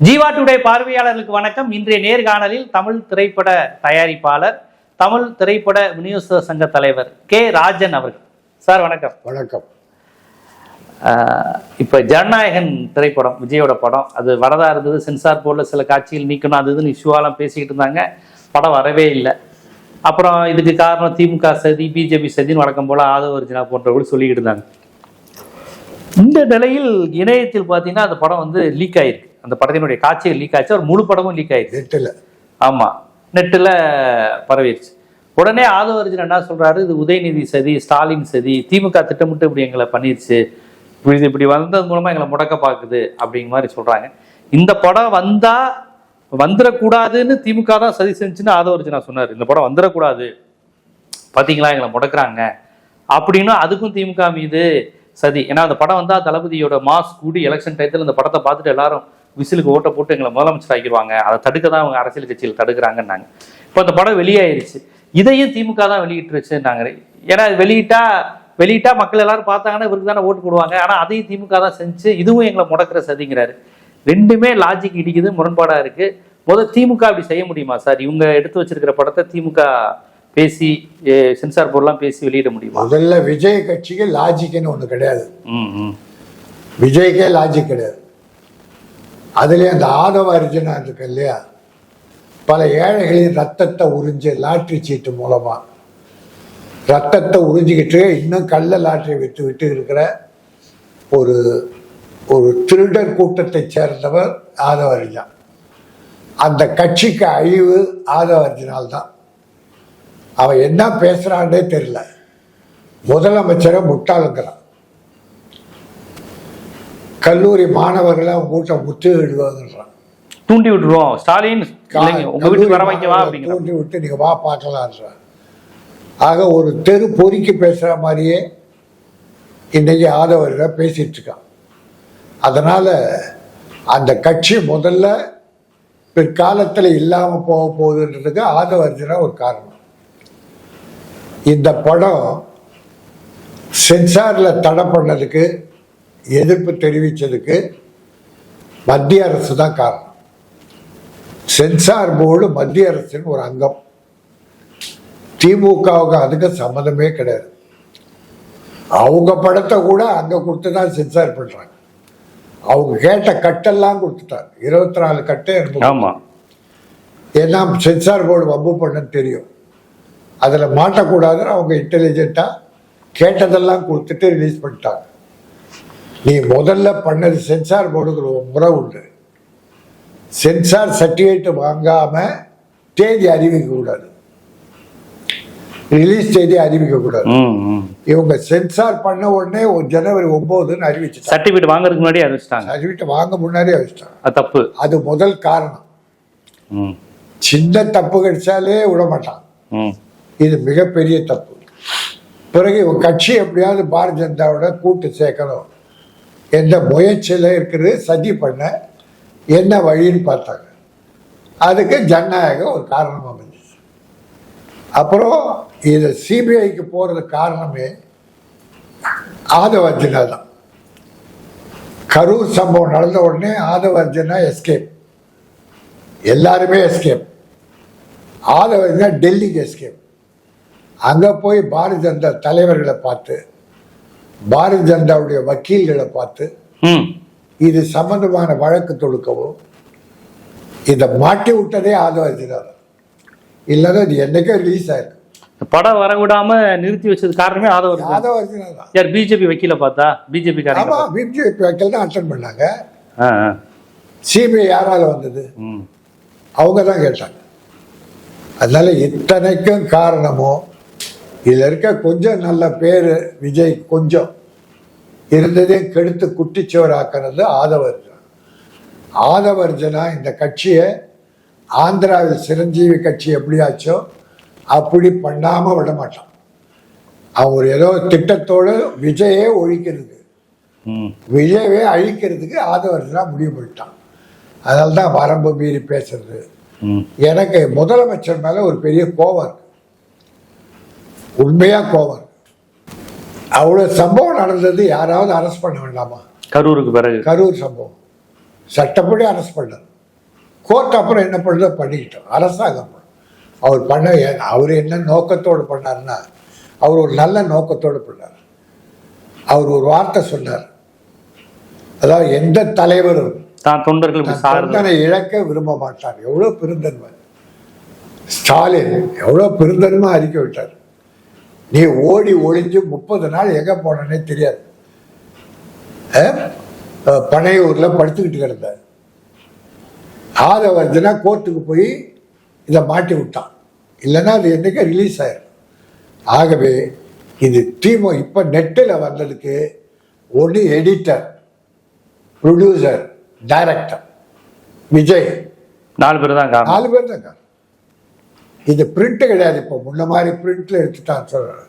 Jeeva today பார்வையாளர்களுக்கு வணக்கம். இன்றைய நேர்காணலில் தமிழ் திரைப்பட தயாரிப்பாளர், தமிழ் திரைப்பட விநியோக சங்க தலைவர் கே ராஜன் அவர்கள். சார் வணக்கம். வணக்கம். இப்போ ஜனநாயகன் திரைப்படம், விஜயோட படம், அது வரதா இருந்தது. சென்சார் போர்டில் சில காட்சிகள் நீக்கணும், அது இதுன்னு இஷ்யூவாலாம் பேசிக்கிட்டு இருந்தாங்க. படம் வரவே இல்லை. அப்புறம் இதுக்கு காரணம் திமுக சதி, பிஜேபி சதின்னு வழக்கம் போல ஆதவ அர்ஜுனா போன்றவர்கள் சொல்லிக்கிட்டு இருந்தாங்க. இந்த நிலையில் இணையத்தில் பார்த்தீங்கன்னா அந்த படம் வந்து லீக் ஆயிருக்கு. அந்த படத்தினுடைய காட்சிகள் லீக் ஆச்சு. ஒரு முழு படமும் லீக் ஆயிடுச்சு நெட்டில். ஆமாம், நெட்டில் பரவிடுச்சு. உடனே ஆதவ அர்ஜுனா என்ன சொல்றாரு, இது உதயநிதி சதி, ஸ்டாலின் சதி, திமுக திட்டமிட்டு இப்படி எங்களை பண்ணிருச்சு, இப்படி வந்தது மூலமா எங்களை முடக்க பார்க்குது அப்படிங்கிற மாதிரி சொல்றாங்க. இந்த படம் வந்துடக்கூடாதுன்னு திமுக தான் சதி செஞ்சுன்னு ஆதவ அர்ஜுனா சொன்னார். இந்த படம் வந்துடக்கூடாது, பார்த்தீங்களா எங்களை முடக்கிறாங்க அப்படின்னு. அதுக்கும் திமுக மீது சதி. ஏன்னா அந்த படம் வந்தால் தளபதியோட மாஸ் கூடி எலெக்ஷன் டயத்தில் இந்த படத்தை பார்த்துட்டு எல்லாரும் விசிலுக்கு ஓட்ட போட்டு எங்களை முதலமைச்சர் ஆக்கிடுவாங்க, அதை தடுக்க தான் அவங்க அரசியல் கட்சியில் தடுக்கிறாங்கன்னாங்க. இப்போ அந்த படம் வெளியாயிருச்சு. இதையும் திமுக தான் வெளியிட்டுருச்சுன்னாங்க. ஏன்னா வெளியிட்டா மக்கள் எல்லாரும் பார்த்தாங்கன்னா இவருக்கு தானே ஓட்டு போடுவாங்க. ஆனால் அதையும் திமுக தான் செஞ்சு இதுவும் எங்களை முடக்கிற சதிங்கிறாரு. ரெண்டுமே லாஜிக் இடிக்குது, முரண்பாடாக இருக்கு. முதல் திமுக அப்படி செய்ய முடியுமா சார்? இவங்க எடுத்து வச்சிருக்கிற படத்தை திமுக பேசி சென்சார் போர்டெல்லாம் பேசி வெளியிட முடியுமா? முதல்ல விஜய் கட்சிக்கு லாஜிக்னு ஒன்று கிடையாது. விஜய்க்கே லாஜிக் கிடையாது. அதுலேயே அந்த ஆதவ அர்ஜுனா இருக்கு இல்லையா, பல ஏழைகளின் ரத்தத்தை உறிஞ்சு லாட்ரி சீட்டு மூலமா ரத்தத்தை உறிஞ்சிக்கிட்டு இன்னும் கள்ள லாட்டரி விட்டு இருக்கிற ஒரு ஒரு திருடர் கூட்டத்தை சேர்ந்தவர் ஆதவ அர்ஜுனா. அந்த கட்சிக்கு அழிவு ஆதவ அர்ஜுனால் தான். அவன் என்ன பேசுறான்னே தெரியல. முதலமைச்சரை முட்டாளுங்கிறான். கல்லூரி மாணவர்களை அவங்க கூட்டம் முத்து விடுவாங்கன்றான். தூண்டி விட்டுருவோம், ஸ்டாலின் உங்க வீட்டுக்கு வர வைக்கவா அப்படிங்கிற தூண்டி விட்டு நீங்க வா பார்க்கலான்றான். ஆக ஒரு தெரு பொறிக்கு பேசுற மாதிரியே இன்னைக்கு ஆதவர்களை பேசிட்டு இருக்கான். அதனால அந்த கட்சி முதல்ல பிற்காலத்தில் இல்லாம போக போகுதுன்றதுக்கு ஆதவ அர்ஜுனா ஒரு காரணம். இந்த படம் சென்சார்ல தடை பண்ணதுக்கு, எதிர்ப்பு தெரிவித்ததுக்கு மத்திய அரசு தான் காரணம். சென்சார் போர்டு மத்திய அரசின் ஒரு அங்கம். திமுகவுக்கு அதுக்கு சம்மந்தமே கிடையாது. அவங்க படத்தை கூட அங்கே கொடுத்து தான் சென்சார் பண்ணுறாங்க. அவங்க கேட்ட கட்டெல்லாம் கொடுத்துட்டாங்க. 24 கட்டு. ஏன்னா சென்சார் போர்டு வம்பு பண்ணன்னு தெரியும். அதில் மாட்டக்கூடாதுன்னு அவங்க இன்டெலிஜென்ட்டாக கேட்டதெல்லாம் கொடுத்துட்டு ரிலீஸ் பண்ணிட்டாங்க. நீ முதல்ல பண்ணது சென்சார் போர்டுக்கு ஒரு முறை உண்டு. சென்சார் சர்டிஃபிகேட் வாங்காம தேதி அறிவிக்க கூடாது, ரிலீஸ் தேதி அறிவிக்க கூடாது. இவங்க சென்சார் பண்ண உடனே ஜனவரி 9 அறிவிச்சு சர்டிஃபிகேட் வாங்குறதுக்கு முன்னாடி அறிவிச்சிட்டாங்க. சர்டிஃபிகேட் வாங்க முன்னாடி அறிவிச்சிட்டாங்க. தப்பு. அது முதல் காரணம். சின்ன தப்பு கிடைச்சாலே விட மாட்டான். இது மிகப்பெரிய தப்பு. பிறகு இவங்க கட்சி எப்படியாவது பாரதிய ஜனதாவோட கூட்டு சேர்க்கணும் என்ற முயற்சியில் இருக்கிறது. சதி பண்ண என்ன வழின்னு பார்த்தாங்க. அதுக்கு ஜனநாயகம் ஒரு காரணமாக அமைஞ்சிச்சு. அப்புறம் இது சிபிஐக்கு போகிறதுக்கு காரணமே ஆதவ அர்ஜுனா தான். கரூர் சம்பவம் நடந்த உடனே ஆதவ அர்ஜுனா எஸ்கேப், எல்லாருமே எஸ்கேப். ஆதவ அர்ஜுனா டெல்லிக்கு எஸ்கேப். அங்கே போய் பாரதிய ஜனதா தலைவர்களை பார்த்து, பாரதிய ஜனதாவுடைய வக்கீல்களை பார்த்து இது சம்பந்தமான வழக்கு தொடுக்கவும், இதை மாட்டி விட்டதே ஆதவ அர்ஜுனா தான். இல்லைன்னா இது என்னைக்கே ரிலீஸ் ஆயிருக்கு. படம் வர விடாம நிறுத்தி வச்சது காரணமே ஆதவ அர்ஜுனா தான். யார்? பிஜேபி வக்கீல பார்த்தா பிஜேபி வக்கீல் தான் அட்டன் பண்ணாங்க. சிபிஐ யாரால வந்தது? அவங்க தான் கேட்டாங்க. அதனால இத்தனைக்கும் காரணமோ இதில் இருக்க கொஞ்சம் நல்ல பேர் விஜய் கொஞ்சம் இருந்ததே கெடுத்து குட்டிச்சோர் ஆக்கிறது ஆதவ அர்ஜுனா. ஆதவ அர்ஜுனா இந்த கட்சியை ஆந்திராவில் சிரஞ்சீவி கட்சி எப்படியாச்சோ அப்படி பண்ணாம விட மாட்டான். அவர் ஏதோ திட்டத்தோடு விஜயே ஒழிக்கிறதுக்கு, விஜயவே அழிக்கிறதுக்கு ஆதவ அர்ஜுனா முடிவு பண்ணிட்டான். அதனால தான் வரம்பு மீறி பேசுறது. எனக்கு முதலமைச்சர் மேல ஒரு பெரிய கோபம் இருக்கு, உண்மையா கோபம். அவ்வளவு சம்பவம் நடந்தது, யாராவது அரெஸ்ட் பண்ண வேண்டாமா? கரூருக்கு பிறகு கரூர் சம்பவம் சட்டப்படி அரெஸ்ட் பண்ணார். கோர்ட் அப்புறம் என்ன பண்ணுறதோ பண்ணிக்கிட்டோம். அரசாங்கம் அவர் என்ன நோக்கத்தோடு பண்ணார்னா, அவர் ஒரு நல்ல நோக்கத்தோடு பண்ணார். அவர் ஒரு வார்த்தை சொன்னார், அதாவது எந்த தலைவரும் தான் தொண்டனை இழக்க விரும்ப மாட்டார். எவ்வளோ பெருந்தன்மை! ஸ்டாலின் எவ்வளோ பெருந்தன்மை அறிக்கை விட்டார். நீ ஓடி ஒளிஞ்சு 30 நாள் எங்க போனே தெரியாது. பனையூர்ல படுத்துக்கிட்டு கிடந்த ஆதவர்ஜனா கோர்ட்டுக்கு போய் இதை மாட்டி விட்டான். இல்லைன்னா அது என்னைக்கு ரிலீஸ் ஆயிரும். ஆகவே இது இப்ப நெட்டில் வந்ததுக்கு ஒன்று எடிட்டர், ப்ரொடியூசர், டைரக்டர் விஜய் 4 பேர் தான் 4 பேர் தான். இது பிரிண்ட் கிடையாது. இப்போ முன்ன மாதிரி பிரிண்ட்ல எடுத்துட்டான்னு சொல்றேன்.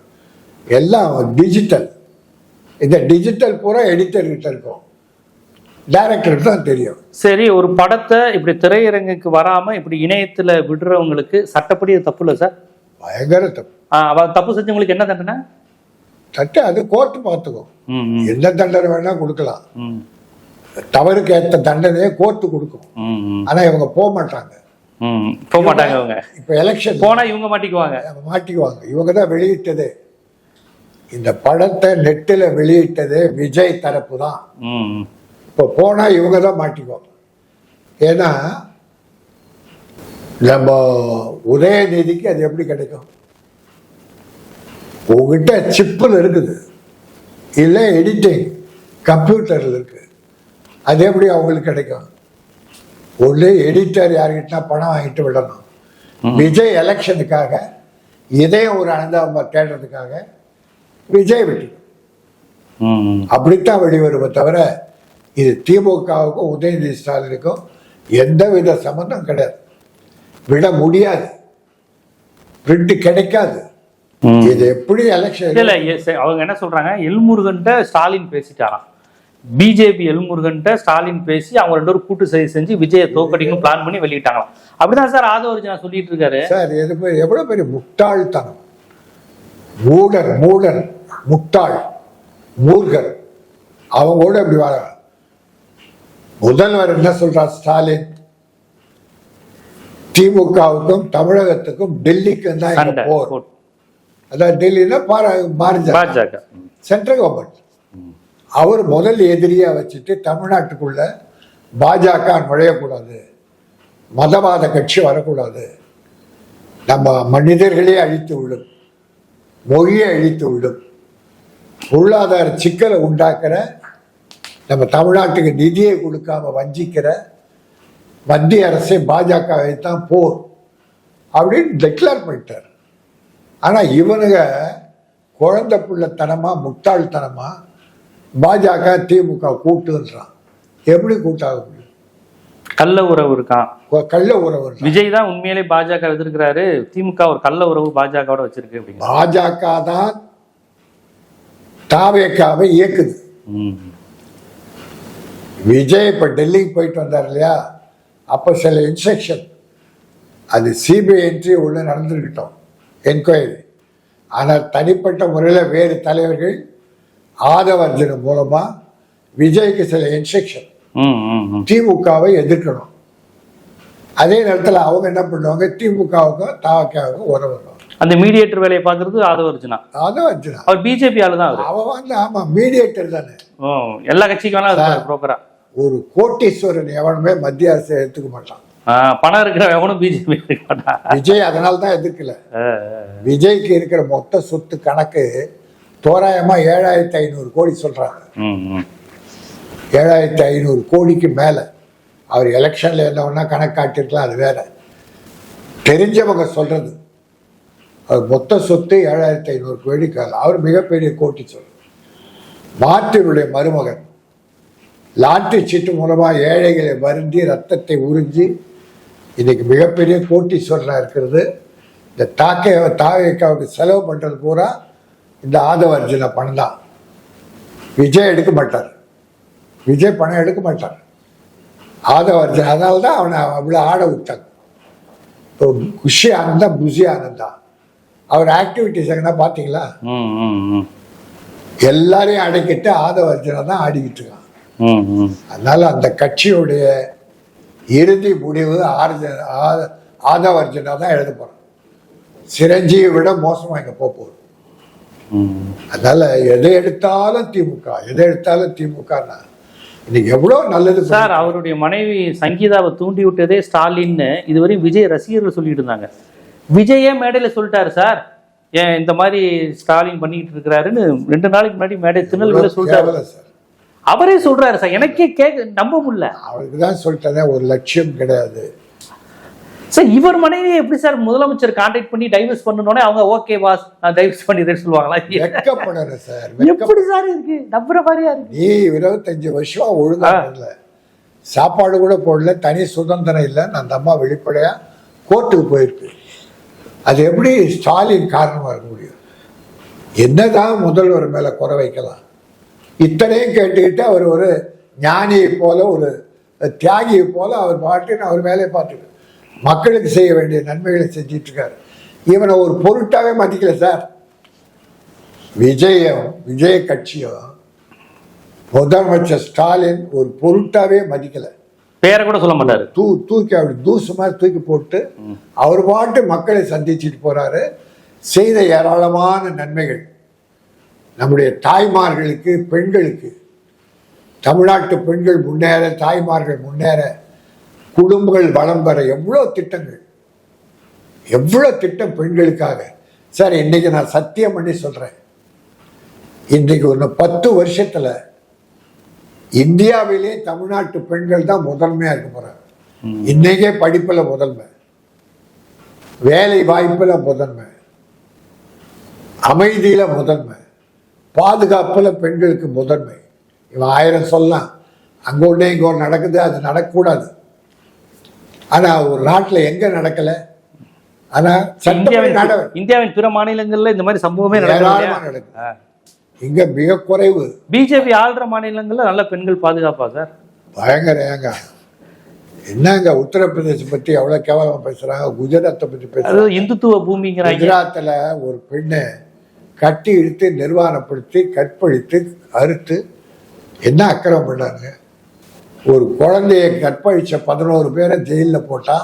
எல்லாம் டிஜிட்டல். இந்த டிஜிட்டல் பூரா எடிட்டர் கிட்ட இருக்கும், டைரக்டருக்கு தான் தெரியும். சரி, ஒரு படத்தை இப்படி திரையரங்குக்கு வராம இப்படி இணையத்துல விடுறவங்களுக்கு சட்டப்படி தப்பு இல்லை சார்? பயங்கர தப்பு. தப்பு செஞ்சவங்களுக்கு என்ன தண்டனை? அது கோர்ட்டு பார்த்துக்கும். எந்த தண்டனை வேணா கொடுக்கலாம். தவறுக்கு ஏற்ற தண்டனையை கோர்ட்டு கொடுக்கும். ஆனா இவங்க போக மாட்டாங்க. அவங்க இப்ப எலெக்ஷன் போனா இவங்க மாட்டிக்குவாங்க. இவங்க தான் வெளியிட்டதே. இந்த படத்தை நெட்டில் வெளியிட்டதே விஜய் தரப்பு தான். இப்போ போனா இவங்க தான் மாட்டிக்குவாங்க. ஏன்னா நம்ம உதயநிதிக்கு அது எப்படி கிடைக்கும்? உங்ககிட்ட சிப்பில் இருக்குது, இல்லை எடிட்டிங் கம்ப்யூட்டர்ல இருக்கு. அது எப்படி அவங்களுக்கு கிடைக்கும்? ஒன்று எடிட்டர் யார்கிட்ட பணம் வாங்கிட்டு விடணும். விஜய் எலெக்ஷனுக்காக இதையும் ஒரு அனந்தாபம் தேடுறதுக்காக விஜய் விட்டு அப்படித்தான் வெளிவருமே தவிர இது திமுகவுக்கும் உதயநிதி ஸ்டாலினுக்கும் எந்த வித சம்பந்தம் கிடையாது. விட முடியாது, பிரிண்ட் கிடைக்காது. இது எப்படி எலெக்ஷன்? அவங்க என்ன சொல்றாங்க, எல்முருகன்ட்ட ஸ்டாலின் பேசிட்டாராம். பிஜேபி எல்முருகன்ட்ட ஸ்டாலின் பேசி அவங்க 2 பேரும் கூட்டு செஞ்சு விஜயை தோக்கடிக்கணும் பிளான் பண்ணி வெளியிட்டாங்களாம். அப்படிதான் சார் ஆதவர்ஜனா சொல்லிட்டு இருக்காரு. சார் எவ்வளவு பெரிய முட்டாள்தனம்! மூடர் முட்டாள் மூர்கர் அவங்க கூட இப்படி வர. முதல்வர் என்ன சொல்றார் ஸ்டாலின்? திமுகவுக்கும் தமிழகத்துக்கும் டெல்லிக்கும் தான் போர். அதான் டெல்லினா பாஜக சென்ட்ரல் கவர்மெண்ட். அவர் முதல் எதிரியா வச்சுட்டு தமிழ்நாட்டுக்குள்ள பாஜக நுழையக்கூடாது, மதவாத கட்சி வரக்கூடாது, நம்ம மனிதர்களே அழித்து விடும், மொழியை அழித்து விடும், பொருளாதார சிக்கலை உண்டாக்குற, நம்ம தமிழ்நாட்டுக்கு நிதியை கொடுக்காம வஞ்சிக்கிற மத்திய அரசை பாஜகவை தான் போர் அப்படின்னு டிக்ளேர் பண்ணிட்டார். ஆனா இவனுங்க குழந்தை பிள்ளைத்தனமா முட்டாள்தனமா பாஜக திமுக கூட்டுன்றான். எப்படி கூட்டாக முடியும்? கள்ள உறவு இருக்கான். கள்ள உறவு. விஜய் தான் உண்மையிலே பாஜக எதிர்க்கிறாரு, திமுக ஒரு கள்ள உறவு பாஜகவோட வச்சிருக்கு. பாஜக தான் தாவேக்காவை இயக்குது. விஜய் இப்ப டெல்லிக்கு போயிட்டு வந்தார் இல்லையா, அப்ப சில இன்ஸ்ட்ரக்ஷன், அது சிபிஐ என்ட்ரி உள்ள நடந்துகிட்டோம், என்கொயரி. ஆனால் தனிப்பட்ட முறையில் வேறு தலைவர்கள் ஆதவர்ஜன மூலமா விஜய்க்கு சில இன்ஸ்ட்ரக்ஷன், திமுகவை எதிர்க்கணும். அதே நேரத்தில் அவங்க என்ன பண்ணுவாங்க, திமுகவுக்கும் தாவக்காவுக்கும் உறவு. அந்த மீடியேட்டர் வேலையை பார்க்கறது ஆதவர்ஜனா. அவர் பிஜேபி ஆளு தான். அவன் வந்து ஆமா மீடியேட்டர் தானே, எல்லா கட்சிக்கும் புரோக்கரா. ஒரு கோட்டீஸ்வரன் எவனுமே மத்திய அரசை எடுத்துக்க மாட்டான். பணம் இருக்கிற எவனும் பிஜேபி எடுத்துக்க மாட்டான். விஜய் அதனால தான் எதிர்க்கல. விஜய்க்கு இருக்கிற மொத்த சொத்து கணக்கு தோராயமா 7500 கோடி சொல்றாங்க. 7500 கோடிக்கு மேல. அவர் எலெக்ஷன்ல என்னன்னா கணக்கு காட்டிருக்கலாம், அது வேற. தெரிஞ்சவங்க சொல்றது அவர் மொத்த சொத்து 7500 கோடிக்கு. அவர் மிகப்பெரிய கோட்டீஸ்வரர். மார்ட்டினுடைய மருமகன் லாட்டரி சீட்டு மூலமா ஏழைகளை வருந்தி ரத்தத்தை உறிஞ்சி இன்னைக்கு மிகப்பெரிய கோட்டீஸ்வரராக இருக்கிறது. இந்த தாவேக்காவுக்கு செலவு பண்றது பூரா இந்த ஆதவர்ஜன பணம் தான். விஜய் எடுக்க மாட்டார், விஜய் பணம் எடுக்க மாட்டார். ஆதவர்ஜன் அதனால தான் அவனை அவ்வளோ ஆட விட்டாங்க. குஷி ஆனந்தா புஷி ஆனந்தா அவர் ஆக்டிவிட்டிஸ் எங்கன்னா பார்த்தீங்களா? எல்லாரையும் அடைக்கிட்டு ஆதவர்ஜனை தான் ஆடிக்கிட்டு இருக்கான். அதனால அந்த கட்சியுடைய இறுதி முடிவு ஆதவர்ஜனா தான் எழுத போறோம். சிரஞ்சீவி விட மோசமா இங்க போகுது. அதனால எதை எடுத்தாலும் திமுக இன்னைக்கு எவ்வளவு நல்லது சார். அவருடைய மனைவி சங்கீதாவை தூண்டி விட்டதே ஸ்டாலின்னு இதுவரையும் விஜய் ரசிகர்கள் சொல்லிட்டு இருந்தாங்க. விஜயே மேடையில சொல்லிட்டாரு சார், ஏன் இந்த மாதிரி ஸ்டாலின் பண்ணிக்கிட்டு இருக்கிறாருன்னு 2 நாளைக்கு முன்னாடி மேடை திருநெல்வேலியில சொல்லிட்டாரு சார். அவரே சொல்றாரு சார், எனக்கே நம்ப முடியல. அவருக்கு தான் சொல்லிட்டேன், ஒரு லட்சியம் கிடையாது சார். இவர் மனைவி எப்படி சார் முதலமைச்சர் கான்டாக்ட் பண்ணி டைவர்ஸ் பண்ணனோனே அவங்க ஓகே பாஸ் நான் டைவர்ஸ் பண்ணிடுறேன்னு சொல்லுவாங்களா? வெட்கப்படுறேன் சார். எப்படி சார் இருக்கு, நம்புற மாதிரியா இருக்கு. நீ 25 வருஷம் ஒழுங்கா இல்லை, சாப்பாடு கூட போடல, தனி சுதந்திரம் இல்லைன்னு அந்த அம்மா வெளிப்படையா கோர்ட்டுக்கு போயிருக்கு. அது எப்படி ஸ்டாலின் காரணமா இருக்க முடியும்? என்னதான் முதல்வர் மேல குறை வைக்கலாம்? இத்தனையும் கேட்டுக்கிட்டு அவர் ஒரு ஞானியை போல, ஒரு தியாகியை போல அவர் பாட்டுன்னு அவர் வேலையை பார்த்துட்டு மக்களுக்கு செய்ய வேண்டிய நன்மைகளை செஞ்சிட்டு இருக்காரு. இவனை ஒரு பொருட்டாவே மதிக்கல சார். விஜய கட்சியும் முதலமைச்சர் ஸ்டாலின் ஒரு பொருட்டாவே மதிக்கல. பேரை கூட சொல்ல மாட்டாரு. தூக்கி அப்படி தூசு மாதிரி தூக்கி போட்டு அவர் பாட்டு மக்களை சந்திச்சுட்டு போறாரு. செய்த ஏராளமான நன்மைகள் நம்முடைய தாய்மார்களுக்கு, பெண்களுக்கு, தமிழ்நாட்டு பெண்கள் முன்னேற, தாய்மார்கள் முன்னேற, குடும்பங்கள் வளம் பெற எவ்வளோ திட்டம் பெண்களுக்காக சார். இன்னைக்கு நான் சத்தியம் பண்ணி சொல்றேன், இன்னைக்கு ஒரு 10 வருஷத்துல இந்தியாவிலே தமிழ்நாட்டு பெண்கள் தான் முதன்மையா இருக்க போறாங்க. இன்னைக்கே படிப்புல முதன்மை, வேலை வாய்ப்புல முதன்மை, அமைதியில முதன்மை, பாதுகாப்புல பெண்களுக்கு முதன்மை. இவன் 1000 சொல்லலாம், அங்க ஒண்ணே இங்க ஒன்று நடக்குது, அது நடக்கக்கூடாது. ஆனா ஒரு நாட்டுல எங்க நடக்கல? ஆனா இந்தியாவின் பிற மாநிலங்கள்ல இந்த மாதிரி சம்பவமே நடக்குது. இங்க மிக குறைவு. பிஜேபி ஆள்ற மாநிலங்கள்ல நல்ல பெண்கள் பாதுகாப்பா சார்? பயங்கர. ஏங்க என்னங்க உத்தரப்பிரதேசம் பத்தி எவ்வளவு கேவலமா பேசுறாங்க, குஜராத்தை பத்தி பேசுறாங்க, இந்துத்துவ பூமிங்கிறாங்க. குஜராத்ல ஒரு பெண்ணை கட்டி இழுத்து நிர்வாணப்படுத்தி கற்பழித்து அறுத்து என்ன அக்கிரமம் பண்ணாங்க. ஒரு குழந்தைய கற்பழிச்ச 11 பேரை ஜெயிலில் போட்டா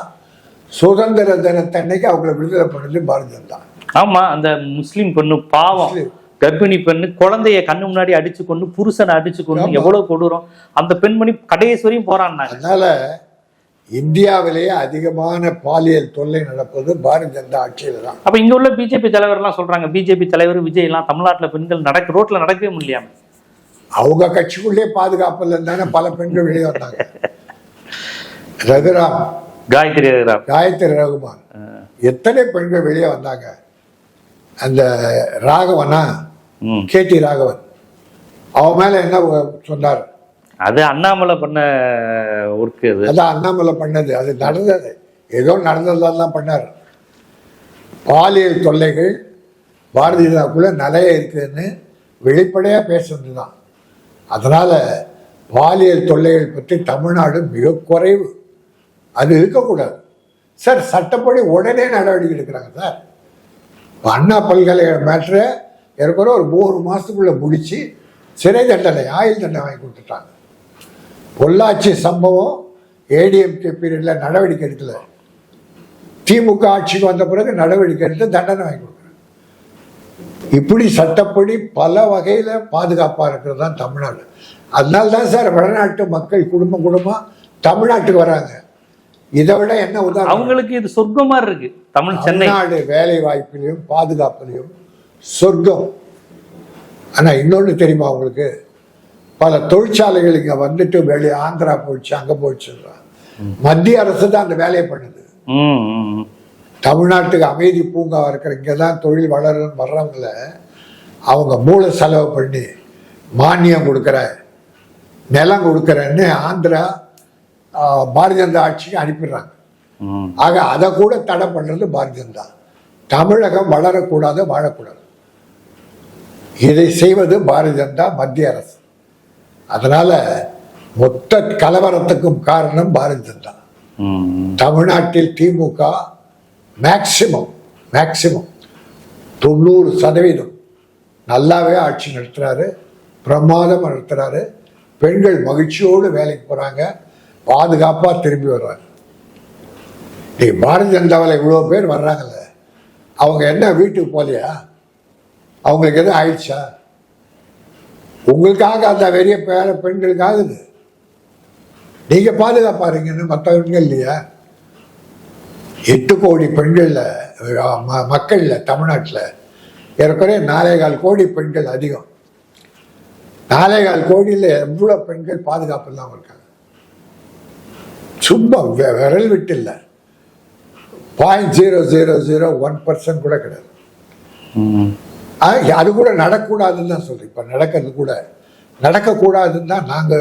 சுதந்திர தினத்தன்னைக்கு அவங்களை விடுதலை பண்ணது பாரதிய ஜனதா. ஆமா, அந்த முஸ்லீம் பெண்ணு பாவம், கர்ப்பிணி பெண்ணு குழந்தைய கண்ணு முன்னாடி அடிச்சு கொண்டு, புருஷனை அடிச்சு கொண்டு, எவ்வளவு கொடூரம். அந்த பெண்மணி கடையேஸ்வரியும் போறாங்க. அதனால இந்தியாவிலேயே அதிகமான பாலியல் தொல்லை நடப்பது பாரதிய ஜனதா ஆட்சியில தான். அப்ப இங்க உள்ள பிஜேபி தலைவர் எல்லாம் சொல்றாங்க, பிஜேபி தலைவர் விஜய் எல்லாம் தமிழ்நாட்டுல பெண்கள் ரோட்ல நடக்கவே முடியாம அவங்க கட்சிக்குள்ளே பாதுகாப்பு இல்லைன்னு பல பெண்கள் வெளியே வந்தாங்க. ரகுராம், காயத்ரி ரகுமான், எத்தனை பெண்கள் வெளியே வந்தாங்க. அந்த ராகவனா, கேடி ராகவன், அவன் மேல என்ன சொன்னார்? அது அண்ணாமலை பண்ண ஒர்க்கு. அதான் அண்ணாமலை பண்ணது, அது நடந்தது, ஏதோ நடந்ததெல்லாம் பண்ணார். பாலியல் தொல்லைகள் பாரதிய ஜனதாக்குள்ள நிறைய இருக்குன்னு வெளிப்படையா பேசுறது தான். அதனால பாலியல் தொல்லைகள் பற்றி தமிழ்நாடு மிக குறைவு. அது இருக்கக்கூடாது சார். சட்டப்படி உடனே நடவடிக்கை எடுக்கிறாங்க சார். அண்ணா பல்கலைக்கழக மேட்ரை ஏற்கனவே ஒரு 3 மாசத்துக்குள்ள முடிச்சு சிறை தண்டனை, ஆயுள் தண்டனை வாங்கி கொடுத்துட்டாங்க. பொள்ளாச்சி சம்பவம் ஏடிஎம்கே பீரியட்ல நடவடிக்கை எடுக்கல, திமுக ஆட்சிக்கு வந்த பிறகு நடவடிக்கை எடுத்து தண்டனை வாங்கி கொடுக்குறாங்க. இப்படி சட்டப்படி பல வகையில பாதுகாப்பா இருக்கிறது தான் தமிழ்நாடு. அதனால தான் சார் வடநாட்டு மக்கள் குடும்பமா தமிழ்நாட்டுக்கு வராங்க. இதை விட என்ன உதாரணம்? அவங்களுக்கு இது சொர்க்கமா இருக்கு. தமிழ்நாடு வேலை வாய்ப்பிலையும் பாதுகாப்பிலையும் சொர்க்கம். ஆனா இன்னொன்னு தெரியுமா உங்களுக்கு? பல தொழிற்சாலைகள் இங்க வந்துட்டு வெளியே ஆந்திரா போயிடுச்சு, அங்க போயிடுச்சு. மத்திய அரசு தான் அந்த வேலையை பண்ணுது. தமிழ்நாட்டுக்கு அமைதி பூங்காவா இருக்கிற இங்கதான் தொழில் வர்றவங்கள அவங்க மூல செலவு பண்ணி மானியம் கொடுக்குற, நிலம் கொடுக்குறேன்னு ஆந்திரா பாரதிய ஜனதா ஆட்சிக்கு அனுப்பிடுறாங்க. ஆக அதை கூட தடை பண்றது பாரதிய ஜனதா. தமிழகம் வளரக்கூடாது, வாழக்கூடாது. இதை செய்வது பாரதிய ஜனதா, மத்திய அரசு. அதனால மொத்த கலவரத்துக்கும் காரணம் பாரதிய ஜனதா. தமிழ்நாட்டில் திமுக மேக்சிமம் 90% நல்லாவே ஆட்சி நடத்துறாரு, பிரமாதம் நடத்துறாரு. பெண்கள் மகிழ்ச்சியோடு வேலைக்கு போறாங்க, பாதுகாப்பா திரும்பி வர்றாங்க. பாரதிய ஜனதாவில் இவ்வளோ பேர் வர்றாங்கல்ல, அவங்க என்ன வீட்டுக்கு போகலையா? அவங்களுக்கு எதுவும் ஆயிடுச்சா? உங்களுக்காக அந்த வெறிய பெண்களுக்கு ஆகுது. நீங்க பாதுகாப்பாருங்கன்னு மற்றவங்க இல்லையா? 8 கோடி பெண்கள்ல மக்கள்ல தமிழ்நாட்டில் ஏறக்குறைய 4.25 கோடி பெண்கள் அதிகம். 4.25 கோடியில் எவ்வளவு பெண்கள் பாதுகாப்பு இல்லாமல் இருக்காங்க. சும்மா விரல் விட்டு இல்லை, 0.0001% கூட கிடையாது. அது கூட நடக்கூடாதுன்னு தான் சொல்றேன். இப்ப நடக்கிறது கூட நடக்கக்கூடாதுன்னு தான் நாங்க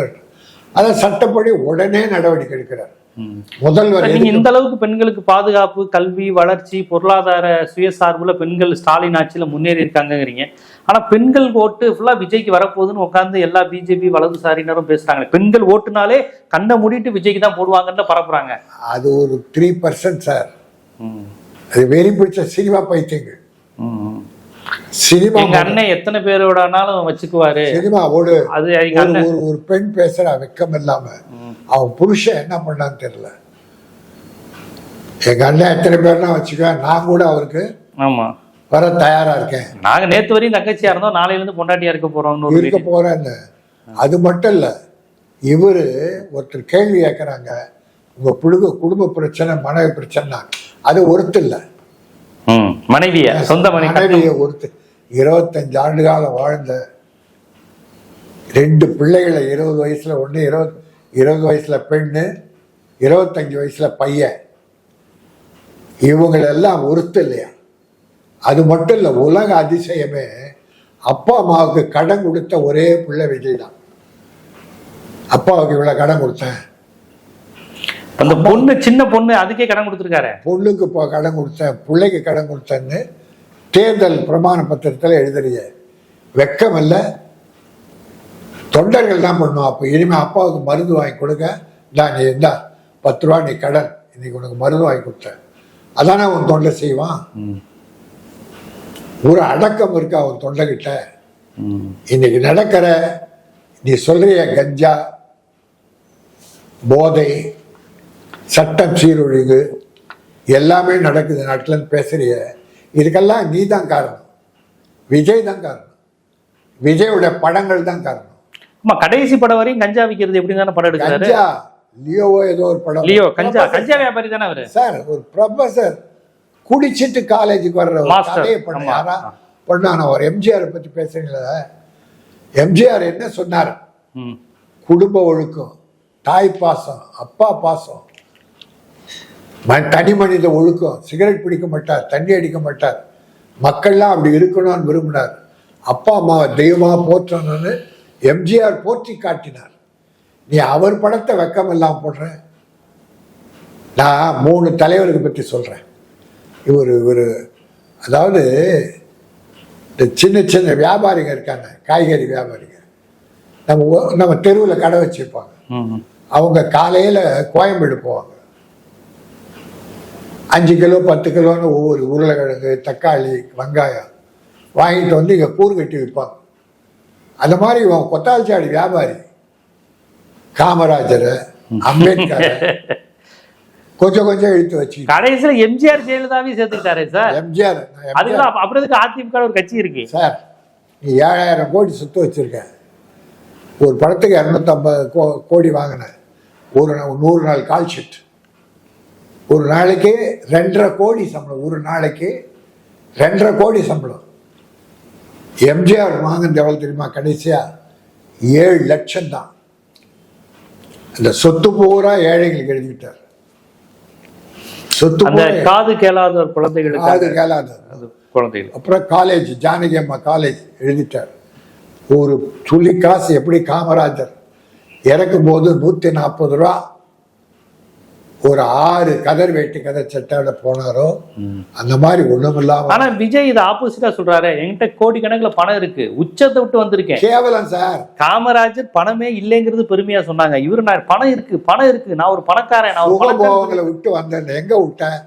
அதை சட்டப்படி உடனே நடவடிக்கை எடுக்கிறார் முதல்வர். நீங்க இந்த அளவுக்கு பெண்களுக்கு பாதுகாப்பு, கல்வி, வளர்ச்சி, பொருளாதார சுயசார்புல பெண்கள் ஸ்டாலின் ஆட்சியில முன்னேறி இருக்காங்கிறீங்க. ஆனா பெண்கள் ஓட்டு ஃபுல்லா விஜய்க்கு வரப்போகுதுன்னு உட்காந்து எல்லா பிஜேபி வலதுசாரியினரும் பேசுறாங்க. பெண்கள் ஓட்டுனாலே கண்ணை மூடிட்டு விஜய்க்கு தான் போடுவாங்கன்னு பரப்புறாங்க. அது ஒரு 3% சார். அது வெறி பிடிச்ச சினிமா பைத்தியங்கள். சினிமா எங்க அண்ணன் எத்தனை பேரோடனாலும் வச்சுக்குவாரு. சினிமாவோடு ஒரு பெண் பேசுற வெக்கம் இல்லாம அவன் புருஷன் என்ன பண்ணான்னு தெரியல. எங்க அண்ணன் எத்தனை பேர்னா வச்சுக்குவேன், நான் கூட அவருக்கு ஆமா வர தயாரா இருக்கேன். நாங்க நேத்து வரையும் தங்கச்சியா இருந்தோம், நாளையில இருந்து பொண்டாட்டியா இருக்க போறேன்னு. அது மட்டும் இல்ல, இவரு ஒருத்தர் கேள்வி கேட்கறாங்க, உங்க குடும்ப பிரச்சனை மனைவி பிரச்சனை, அது ஒருத்தர் இல்ல, மனைவிய சொந்த மனைவிய ஒருத்தர் 25 ஆண்டு காலம் வாழ்ந்த 2 பிள்ளைகளை, 20 வயசுல ஒண்ணு, 20 வயசுல பெண்ணு, 25 வயசுல பையன், இவங்களெல்லாம் ஒருத்தர் இல்லையா? அது மட்டும் இல்ல, உலக அதிசயமே அப்பா அம்மாவுக்கு கடன் கொடுத்த ஒரே பிள்ளை விஜய் தான். அப்பாவுக்கு இவ்வளவு கடன் கொடுத்தேன், அந்த பொண்ணு சின்ன பொண்ணு அதுக்கே கடன் கொடுத்துருக்காரு. பொண்ணுக்கு இப்போ கடன் கொடுத்தேன், பிள்ளைக்கு கடன் கொடுத்தேன்னு தேர்தல் பிரமாண பத்திரத்தில் எழுதுறிய வெக்கம் இல்லை? தொண்டர்கள் தான் பண்ணுவோம். அப்போ இனிமே அப்பாவுக்கு மருந்து வாங்கி கொடுக்க, நான் நீ இருந்தா 10 ரூபா நீ கடன், இன்னைக்கு உனக்கு மருந்து வாங்கி கொடுத்தேன், அதானே அவன் தொண்டை செய்வான். ஒரு அடக்கம் இருக்கா அவன் தொண்டைகிட்ட? இன்னைக்கு நடக்கிற நீ சொல்றிய கஞ்சா, போதை, சட்டம் சீரொழிவு எல்லாமே நடக்குது நாட்டில் பேசுறிய, இதுக்கெல்லாம் நீ தான் காரணம், விஜய் தான் காரணம், விஜயோட படங்கள் தான் காரணம். கடைசி படம் வரையும் கஞ்சா விற்கிறது எப்படி தானே படம் எடுக்கிறாரு. கஞ்சா லியோவோ ஏதோ ஒரு படம், லியோ கஞ்சா வியாபாரி தானே அவரு. சார் ஒரு ப்ரொஃபசர் குடிச்சிட்டு காலேஜுக்கு வர்ற கதையை பண்ண யாரா பண்ணான? ஒரு எம்ஜிஆர் பத்தி பேசுறீங்களா? எம்ஜிஆர் என்ன சொன்னார்? குடும்ப ஒழுக்கம், தாய் பாசம், அப்பா பாசம், தனி மனித ஒழுக்கம், சிகரெட் பிடிக்க மாட்டார், தண்ணி அடிக்க மாட்டார், மக்கள்லாம் அப்படி இருக்கணும்னு விரும்பினார், அப்பா அம்மாவை தெய்வமாக போற்றணும்னு எம்ஜிஆர் போற்றி காட்டினார். நீ அவர் படத்தை வெக்கம் எல்லாம் போடுற. நான் 3 தலைவருக்கு பற்றி சொல்றேன். இவர் அதாவது இந்த சின்ன சின்ன வியாபாரிங்க இருக்காங்க, காய்கறி வியாபாரிங்க, நம்ம தெருவில் கடை வச்சிருப்பாங்க. அவங்க காலையில கோயம்பேடு போவாங்க, 5 கிலோ 10 கிலோன்னு ஒவ்வொரு உருளைக்கிழங்கு, தக்காளி, வெங்காயம் வாங்கிட்டு வந்து இங்கே கூறு கட்டி விற்பாங்க. அந்த மாதிரி இவன் கொத்தாச்சாடி வியாபாரி காமராஜர், அம்பேத்கர் கொஞ்சம் கொஞ்சம் இழுத்து வச்சு கடைசியில் எம்ஜிஆர் ஜெயலலிதாவே சேர்த்துக்கிட்டாரே சார். எம்ஜிஆர் அப்புறம் அதிமுக ஒரு கட்சி இருக்கு சார். நீ 7000 கோடி சொத்து வச்சிருக்க, ஒரு படத்துக்கு 250 கோடி வாங்கின, ஒரு 100 நாள் கால் ஷீட், ஒரு நாளைக்கு 2.5 கோடி சம்பளம், ஒரு நாளைக்கு 2.5 கோடி சம்பளம். எம்ஜிஆர் வாங்கினது எவ்வளவு தெரியுமா? கடைசியா 7 லட்சம் தான். அந்த சொத்து பூரா ஏழைகளுக்கு எழுதிவிட்டார். சொத்து காது கேளாத குழந்தைகளுக்கு, காது கேளாத குழந்தைகள். அப்புறம் காலேஜ், ஜானகி அம்மா காலேஜ் எழுதிட்டார். ஒரு துளி காசு எப்படி காமராஜர் இறக்கும் போது 140 ரூபா ஒரு 6 கதர் வேட்டி கதர் சட்டோட போனாரோ, அந்த மாதிரி ஒண்ணும் இல்லாம. ஆனா விஜய் இது ஆப்போசிட்டா சொல்றாரு, என்கிட்ட கோடிக்கணக்குல பணம் இருக்கு, உச்சத்தை விட்டு வந்திருக்கேன். கேவலம் சார். காமராஜர் பணமே இல்லைங்கிறது பெருமையா சொன்னாங்க. இவரு நான் பணம் இருக்கு, நான் ஒரு பணக்காரன், நான் உங்களை விட்டு வந்தேன். எங்க விட்டேன்?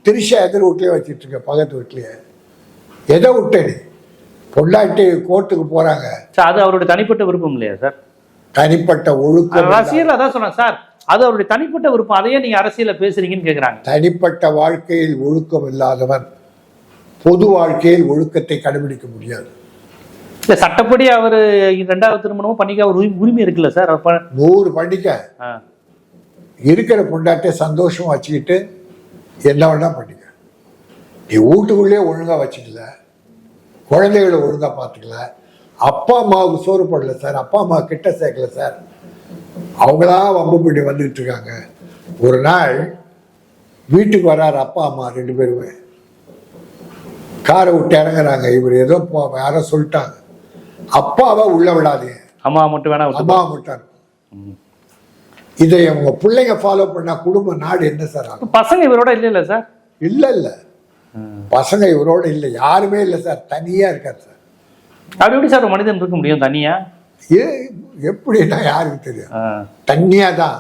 திரிஷா எதிர் வீட்லயே வச்சிட்டு இருக்க, பக்கத்து வீட்லயே. எதை விட்டேன்? பொண்டாட்டி கோர்ட்டுக்கு போறாங்க. அது அவருடைய தனிப்பட்ட விருப்பம் இல்லையா சார்? தனிப்பட்ட ஒழுக்கம் ரசிகர்கள் அதான் சொன்னாங்க சார், அது அவருடைய தனிப்பட்ட விருப்பம், அதையே நீங்க அரசியல பேசுறீங்கன்னு கேக்குறாங்க. தனிப்பட்ட வாழ்க்கையில் ஒழுக்கம் இல்லாதவன் பொது வாழ்க்கையில் ஒழுக்கத்தை கடைபிடிக்க முடியாது. இல்ல சட்டப்படி அவரு 2வது திருமணமும் பண்ணிக்க ஒரு உரிமை இருக்குல்ல சார். 100 பண்ணிக்க இருக்கிற பொண்டாட்டை சந்தோஷமா வச்சுக்கிட்டு என்ன வேணா பண்ணிக்க. நீ வீட்டுக்குள்ளேயே ஒழுங்கா வச்சுக்கல, குழந்தைகளை ஒழுங்கா பார்த்துக்கல, அப்பா அம்மாவுக்கு சோறு போடல சார், அப்பா அம்மா கிட்ட சேர்க்கல சார், அவங்களா வம்பு பண்ணி வந்துட்டு இருக்காங்க. ஒரு நாள் வீட்டுக்கு வர்றாரு அப்பா அம்மா 2 பேருமே, காரை விட்டு இறங்குறாங்க. இவர் ஏதோ யாரோ சொல்லிட்டாங்க, அப்பாவை உள்ள விடாதீங்க, அம்மா மட்டும் வேணா, அம்மா மட்டும். இதை அவங்க பிள்ளைங்க ஃபாலோ பண்ணா குடும்ப நாடு என்ன சார் ஆகும்? பசங்க இவரோட இல்ல சார். இல்ல பசங்க இவரோட இல்ல, யாருமே இல்ல சார், தனியா இருக்காரு சார். அப்படி எப்படி சார் ஒரு மனிதன் இருக்க முடியும் தனியா? எப்படின்னா யாருக்கு தெரியும், தண்ணியா தான்.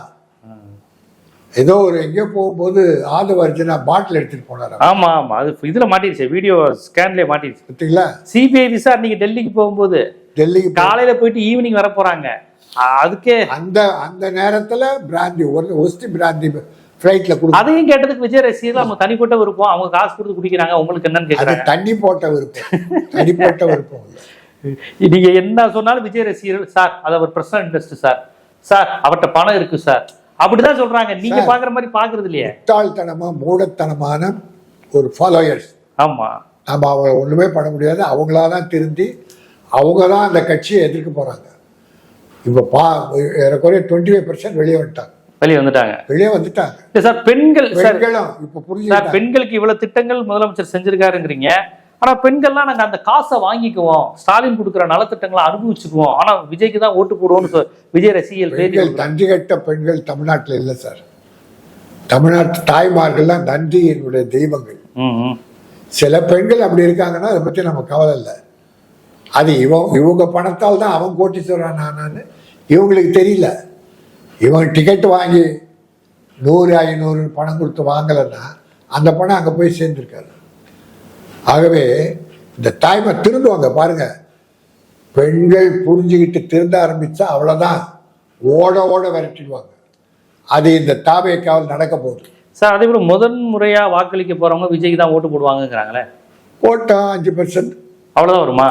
ஏதோ ஒரு எங்கேயோ போகும்போது ஆதவர்ஜனா பாட்டில் எடுத்துட்டு போனாரு. ஆமா ஆமா, அது இதுல மாட்டிருச்சு, வீடியோ ஸ்கேன்ல மாட்டிருச்சு பார்த்தீங்களா. சிபிஐ விசாரணைக்கு டெல்லிக்கு போகும்போது, டெல்லிக்கு காலையில போயிட்டு ஈவினிங் வர போறாங்க. அதுக்கே அந்த நேரத்துல பிராந்தி ஒஸ்டி பிராந்தி ஃப்ளைட்ல கொடுத்து, அதையும் கேட்டதுக்கு விஜய் ரசிகர்கள் அவங்க தனிப்பட்ட விருப்பம், அவங்க காசு கொடுத்து குடிக்கிறாங்க, உங்களுக்கு என்னன்னு கேட்கறாங்க. தண்ணி போட்ட விருப்பம், தனிப்பட்ட விருப்பம். நீங்க என்ன சொன்னாலும் விஜய் ரசிகர்கள் சார் அது அவர் பர்சனல் இன்ட்ரெஸ்ட் சார், சார் அவர்கிட்ட பணம் இருக்கு சார், அப்படிதான் சொல்றாங்க. நீங்க பாக்குற மாதிரி பாக்குறது இல்லையே. முட்டாள்தனமா மூடத்தனமான ஒரு ஃபாலோயர்ஸ். ஆமா, நம்ம அவங்க ஒண்ணுமே பண்ண முடியாது, அவங்களாதான் திருந்தி அவங்க தான் அந்த கட்சியை எதிர்க்க போறாங்க. இப்ப ஏறக்குறைய 25% வெளியே வந்துட்டாங்க. சார் பெண்கள் இப்ப புரியுது சார், பெண்களுக்கு இவ்வளவு திட்டங்கள் முதலமைச்சர் செஞ்சிருக்காருங்கிறீங்க. ஆனா பெண்கள்லாம் நாங்க அந்த காசை வாங்கிக்குவோம், ஸ்டாலின் கொடுக்குற நலத்திட்டங்களை அனுபவிச்சுக்குவோம், ஆனா விஜய்க்கு தான் ஓட்டு போடுவோம்னு விஜய் ரசிகர்கள். நன்றி கட்ட பெண்கள் தமிழ்நாட்டில் இல்லை சார். தமிழ்நாட்டு தாய்மார்கள்லாம் நன்றியினுடைய தெய்வங்கள். சில பெண்கள் அப்படி இருக்காங்கன்னா அதை பத்தி நம்ம கவலை இல்லை. அது இவங்க பணத்தால் தான் அவன் கோட்டீஸ்வரன் ஆனான்னு இவங்களுக்கு தெரியல. இவன் டிக்கெட் வாங்கி 100-500 பணம் கொடுத்து வாங்கலைன்னா அந்த பணம் அங்கே போய் சேர்ந்துருக்காரு. ஆகவே இந்த தாய்மை திருந்துவாங்க பாருங்க. பெண்கள் புரிஞ்சுக்கிட்டு திருந்த ஆரம்பிச்சா அவ்வளோதான், ஓட ஓட விரட்டிடுவாங்க. அது இந்த தாவேக்காவில் நடக்க போகுது சார். அதே போல முதன் முறையா வாக்களிக்க போறவங்க விஜய்க்கு தான் ஓட்டு போடுவாங்கிறாங்களே. ஓட்டா 5% அவ்வளோதான் வருமா?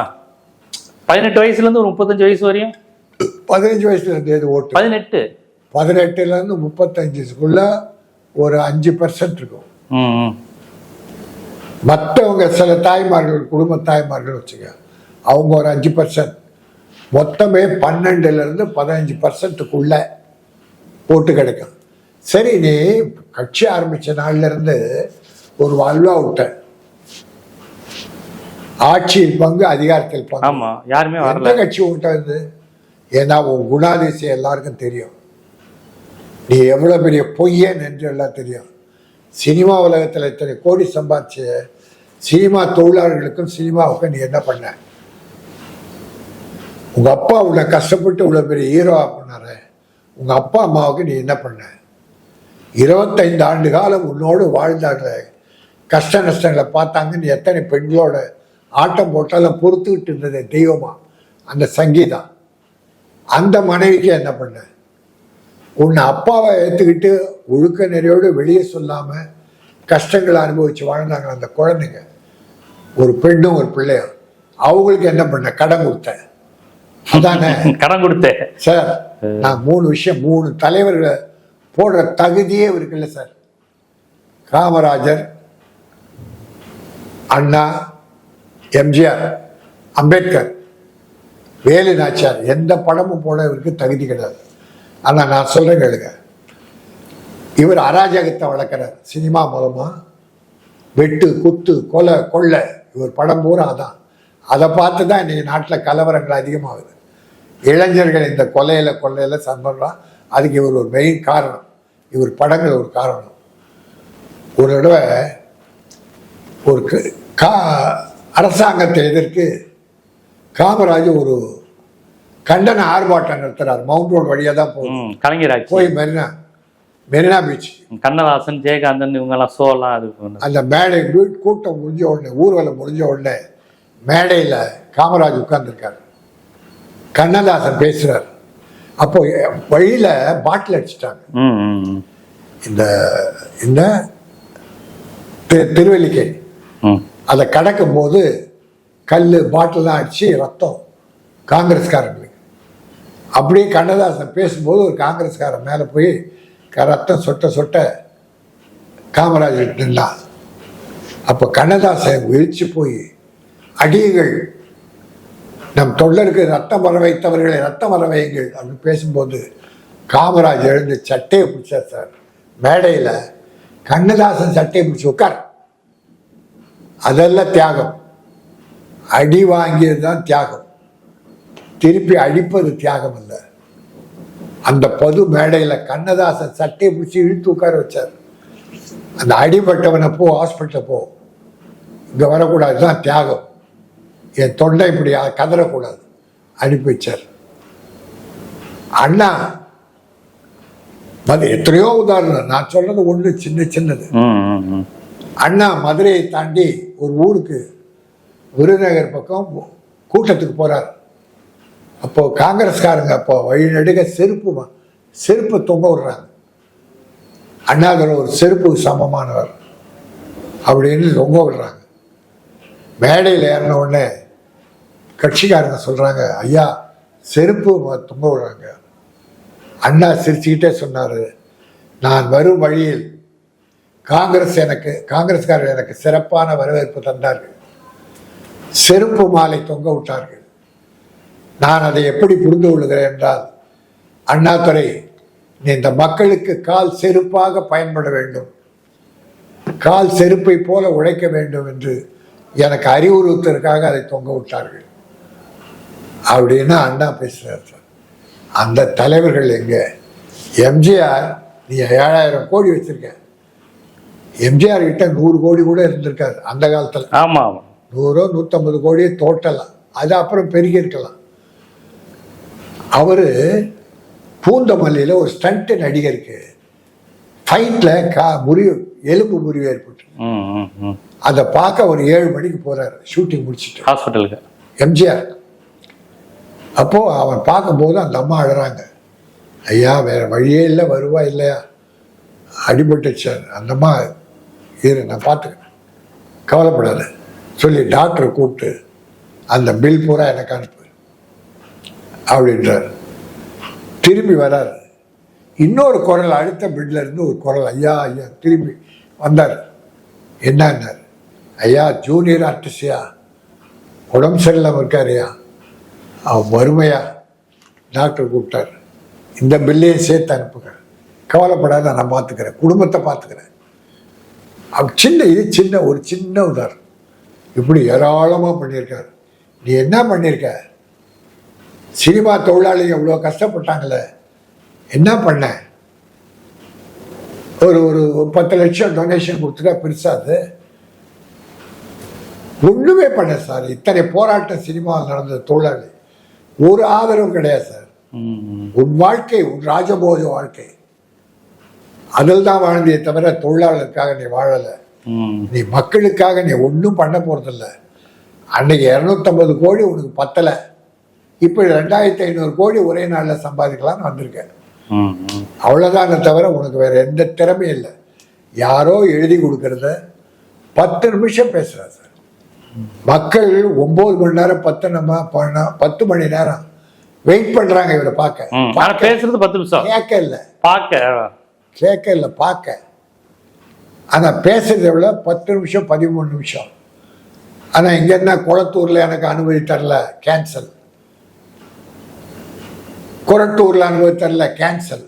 18 வயசுல இருந்து ஒரு 35 வயசு வரையும், 15 வயசுல இருந்து ஓட்டு 18ல இருந்து 35க்குள்ள ஒரு 5% இருக்கும். மற்றவங்க சில தாய்மார்கள், குடும்ப தாய்மார்கள் வச்சுக்க, அவங்க ஒரு 5%, மொத்தமே 12ல இருந்து 15%க்குள்ள ஓட்டு கிடைக்கும். சரி, நீ கட்சி ஆரம்பிச்ச நாள்ல இருந்து ஒரு வாழ்வா விட்ட, ஆட்சியில் பங்கு, அதிகாரத்தில் பங்கு. ஆமா, யாருமே வரல. கட்சி விட்டது ஏன்னா உன் குணாதிசயம் எல்லாருக்கும் தெரியும். நீ எவ்வளவு பெரிய பொய்யன் என்று எல்லாம் தெரியும். சினிமா உலகத்தில் இத்தனை கோடி சம்பாதிச்ச சினிமா தொழிலாளர்களுக்கும் சினிமாவுக்கும் நீ என்ன பண்ண? உங்க அப்பா உன்னை கஷ்டப்பட்டு இவ்வளவு பெரிய ஹீரோவா பண்ணாரு, உங்க அப்பா அம்மாவுக்கு நீ என்ன பண்ண? 25 ஆண்டு காலம் உன்னோடு வாழ்ந்தாங்க, கஷ்ட நஷ்டங்களை பார்த்தாங்க. நீ எத்தனை பெண்களோட ஆட்டம் போட்டாலும் பொறுத்துக்கிட்டு இருந்தது தெய்வமா அந்த சங்கீதா. அந்த மனைவிக்கு என்ன பண்ண? உன்னை அப்பாவை ஏற்றுக்கிட்டு ஒழுக்க நெறியோடு வெளியே சொல்லாம கஷ்டங்களை அனுபவிச்சு வாழ்ந்தாங்க அந்த குழந்தைங்க, ஒரு பெண்ணும் ஒரு பிள்ளையும். அவங்களுக்கு என்ன பண்ண? கடன் கொடுத்த. அதானே கடன் கொடுத்த சார். நான் 3 விஷயம், 3 தலைவர்களை போடுற தகுதியே இருக்குல்ல சார். காமராஜர், அண்ணா, எம்ஜிஆர், அம்பேத்கர், வேலு நாச்சியார், எந்த படமும் போட இவருக்கு தகுதி கிடையாது. ஆனா நான் சொல்றேன் கேளுங்க, இவர் அராஜகத்தை வளர்க்கிறார். சினிமா மூலமா வெட்டு, குத்து, கொலை, கொள்ளை, இவர் படம் பூரா அதான். அதை பார்த்து தான் இன்னைக்கு நாட்டில் கலவரங்கள் அதிகமாகுது. இளைஞர்கள் இந்த கொள்ளையில சம்பளம், அதுக்கு இவர் ஒரு மெயின் காரணம். இவர் படங்கள் ஒரு காரணம். ஒரு தடவை ஒரு அரசாங்கத்தை எதிர்த்து காமராஜ் ஒரு கண்டன ஆர்ப்பாட்டம் நடத்துறாரு. மவுண்ட் ரோடு வழியா தான் போகும், கலைஞராஜ் போய் மெரினா பீச், கண்ணதாசன், ஜெயகாந்தன் இவங்கெல்லாம் ஷோலாம். அது அந்த மேடை கூட்டம் முடிஞ்ச உடனே, ஊர்வலம் முடிஞ்ச உடனே மேடையில் காமராஜ் உட்கார்ந்துருக்காரு. கண்ணதாசன் பேசுறார். அப்போ வழியில பாட்டில் அடிச்சிட்டாங்க. இந்த இந்த திருவல்லிக்கை அதை கடக்கும் போது கல் பாட்டில்லாம் அடிச்சு ரத்தம் காங்கிரஸ்காரங்களுக்கு. அப்படியே கண்ணதாசன் பேசும்போது ஒரு காங்கிரஸ்காரன் மேலே போய் ரத்தம் சொட்ட சொட்ட காமராஜர் நின்றான். அப்போ கண்ணதாசன் வீழ்ச்சி போய் அடியுங்கள், நம் தொண்டருக்கு ரத்தம் வர வைத்தவர்களை ரத்தம் வர வையுங்கள் அப்படின்னு பேசும்போது காமராஜ் எழுந்து சட்டையை பிடிச்சார் சார் மேடையில். கண்ணதாசன் சட்டையை பிடிச்சி உட்கார். அதெல்லாம் தியாகம். அடி வாங்கியது தான் தியாகம், திருப்பி அடிப்பது தியாகம் அல்ல. அந்த பொது மேடையில் கண்ணதாசன் சட்டையை பிடிச்சி இழுத்து உட்கார வச்சார். அந்த அடிபட்டவனை போ, ஹாஸ்பிட்டல் போ, இங்கே வரக்கூடாது, தான் தியாகம், என் தொண்டை இப்படி கதறக்கூடாது, அனுப்பி வச்சார். அண்ணா எத்தனையோ உதாரணம், நான் சொல்றது ஒன்று சின்னது. அண்ணா மதுரையை தாண்டி ஒரு ஊருக்கு விருதுநகர் பக்கம் கூட்டத்துக்கு போறார். அப்போ காங்கிரஸ்காரங்க அப்போ வழிநடுக செருப்பு தொங்க விடுறாங்க. அண்ணாதுரை ஒரு செருப்பு சமமானவர் அப்படின்னு தொங்க விடுறாங்க. மேடையில் ஏறின உடனே கட்சிக்காரங்க சொல்றாங்க, ஐயா செருப்பு தொங்க விடுறாங்க. அண்ணா சிரிச்சுக்கிட்டே சொன்னாரு, நான் வரும் வழியில் காங்கிரஸ்காரர் எனக்கு சிறப்பான வரவேற்பு தந்தார்கள், செருப்பு மாலை தொங்க விட்டார்கள். நான் அதை எப்படி புரிந்து கொள்கிறேன் என்றால், அண்ணாதுரை நீ இந்த மக்களுக்கு கால் செருப்பாக பயன்பட வேண்டும், கால் செருப்பை போல உழைக்க வேண்டும் என்று எனக்கு அறிவுறுத்தற்காக அதை தொங்க விட்டார்கள் அப்படின்னு அண்ணா பேசுறார் சார். அந்த தலைவர்கள் எங்க? எம்ஜிஆர் நீ 7000 கோடி வச்சிருக்க, எம்ஜிஆர் கிட்ட 100 கோடி கூட இருந்திருக்காரு அந்த காலத்துல. ஆமா, 100 150 கோடியே தோட்டலாம், அது அப்புறம் பெருகி இருக்கலாம். அவரு பூந்தமல்லியில ஒரு ஸ்டண்ட் நடிகருக்கு ஃபைட்ல எலும்பு முறிவு ஏற்பட்டு அதை பார்க்க ஒரு 7 மணிக்கு போறாரு, ஷூட்டிங் முடிச்சுட்டு ஹாஸ்பிட்டலுக்கு எம்ஜிஆர். அப்போ அவன் பார்க்கும்போது அந்த அம்மா அழறாங்க, ஐயா வேற வழியே இல்லை, வருவா இல்லையா, அடிபட்டுச்சார். அந்த அம்மா இரு நான் பார்த்துக்கிறேன், கவலைப்படாத சொல்லி டாக்டரை கூப்பிட்டு அந்த பில் பூரா எனக்கு அனுப்பு அப்படின்றார். திரும்பி வராரு, இன்னொரு குரல், அடுத்த பெட்ல இருந்து ஒரு குரல், ஐயா ஐயா. திரும்பி வந்தார், என்னன்னார், ஐயா ஜூனியர் ஆர்டிஸ்டியா, உடம்பு சரியில்லாமல் இருக்காருயா, வறுமையா. டாக்டர் கூப்பிட்டார், இந்த பில்லையும் சேர்த்து அனுப்புங்க, கவலைப்படாத நான் பார்த்துக்கிறேன், குடும்பத்தை பார்த்துக்கிறேன். இது ஒரு சின்ன உதாரணம். இப்படி ஏராளமாக பண்ணியிருக்காரு. நீ என்ன பண்ணியிருக்க? சினிமா தொழிலாளிகள் எவ்வளோ கஷ்டப்பட்டாங்களே, என்ன பண்ண? ஒரு 10 லட்சம் டொனேஷன் கொடுத்துட்டா பெருசாது? ஒண்ணுமே பண்ண சார். இத்தனை போராட்டம் சினிமாவில் நடந்த தொழிலாளி ஒரு ஆதரவும் கிடையாது சார். உன் வாழ்க்கை, உன் ராஜபோஜ வாழ்க்கை, அதில் தான் வாழ்ந்தே தவிர தொழிலாளருக்காக நீ வாழலை. நீ மக்களுக்காக நீ ஒன்றும் பண்ண போறதில்ல. அன்னைக்கு 250 கோடி உனக்கு பத்தலை, இப்போ 2500 கோடி ஒரே நாளில் சம்பாதிக்கலாம்னு வந்திருக்கேன். அவ்வளோதானே தவிர உனக்கு வேற எந்த திறமையும் இல்லை. யாரோ எழுதி கொடுக்கறத 10 நிமிஷம் பேசுறா சார். மக்கள் 9 மணி நேரம் 10 மணி நேரம் வெயிட் பண்றாங்க இவரை பார்க்க. பேசுறது 10 நிமிஷம் கேட்க இல்லை, கேட்க இல்லை பார்க்க. ஆனா பேசுறத விட 10 நிமிஷம் 13 நிமிஷம். ஆனா இங்க என்ன, குளத்தூர்ல எனக்கு அனுமதி தரல, கேன்சல். கொரட்டூர்ல அனுமதி தரல, கேன்சல்.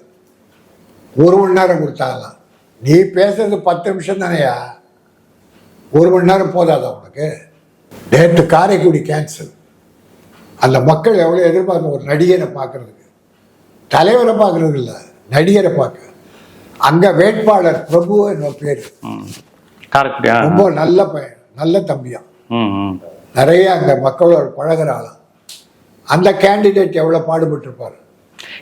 1 மணி நேரம் கொடுத்தாங்களாம். நீ பேசுறது 10 நிமிஷம் தானையா, 1 மணி நேரம் போதாதா உனக்கு? நேற்று காரைக்குடி கேன்சல். அந்த மக்கள் எவ்வளவு எதிர்பார்க்க, ஒரு நடிகரை பார்க்கறதுக்கு, தலைவரை பார்க்கறது இல்லை, நடிகரை பார்க்க. அங்க வேட்பாளர் பிரபு என்ன பேரு, ரொம்ப நல்ல பையன், நல்ல தம்பியா, நிறைய அங்க மக்களோட பழகிற ஆளா. அந்த கேண்டிடேட் எவ்வளவு பாடுபட்டு இருப்பாரு.